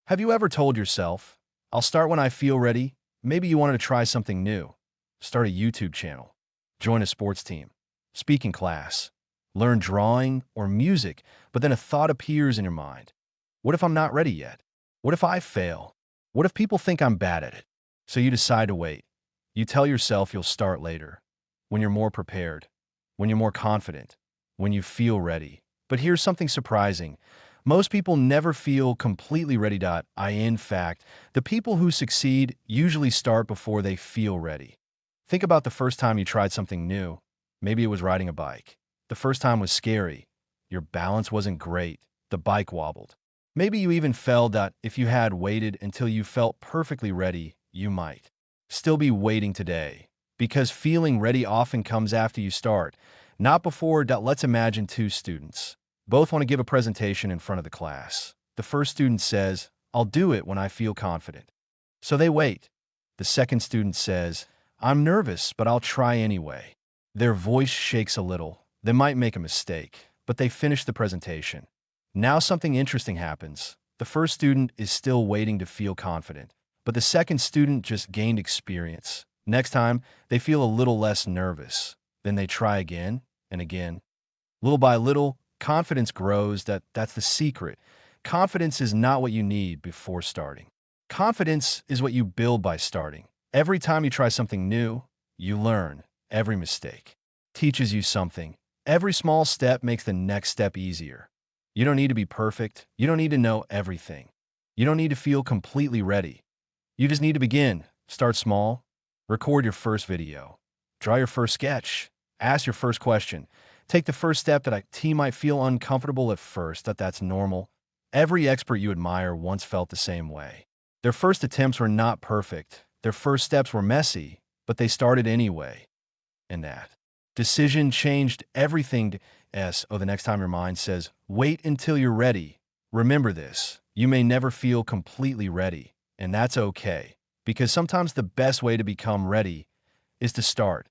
Have you ever told yourself, I'll start when I feel ready? Maybe you wanted to try something new. Start a YouTube channel, join a sports team, speaking class, learn drawing or music, but then a thought appears in your mind. What if I'm not ready yet? What if I fail? What if people think I'm bad at it? So you decide to wait. You tell yourself you'll start later, when you're more prepared, when you're more confident, when you feel ready. But here's something surprising. Most people never feel completely ready. In fact, the people who succeed usually start before they feel ready. Think about the first time you tried something new. Maybe it was riding a bike. The first time was scary. Your balance wasn't great. The bike wobbled. Maybe you even felt that if you had waited until you felt perfectly ready, you might still be waiting today. Because feeling ready often comes after you start, not before. Let's imagine two students. Both want to give a presentation in front of the class. The first student says, I'll do it when I feel confident. So they wait. The second student says, I'm nervous, but I'll try anyway. Their voice shakes a little. They might make a mistake, but they finish the presentation. Now something interesting happens. The first student is still waiting to feel confident, but the second student just gained experience. Next time, they feel a little less nervous. Then they try again and again. Little by little, confidence grows. That's the secret. Confidence is not what you need before starting. Confidence is what you build by starting. Every time you try something new, you learn. Every mistake teaches you something. Every small step makes the next step easier. You don't need to be perfect. You don't need to know everything. You don't need to feel completely ready. You just need to begin. Start small. Record your first video. Draw your first sketch. Ask your first question. Take the first step. That a team might feel uncomfortable at first. That's normal. Every expert you admire once felt the same way. Their first attempts were not perfect. Their first steps were messy, but they started anyway. And that decision changed everything. The next time your mind says, wait until you're ready, remember this. You may never feel completely ready, and that's okay. Because sometimes the best way to become ready is to start.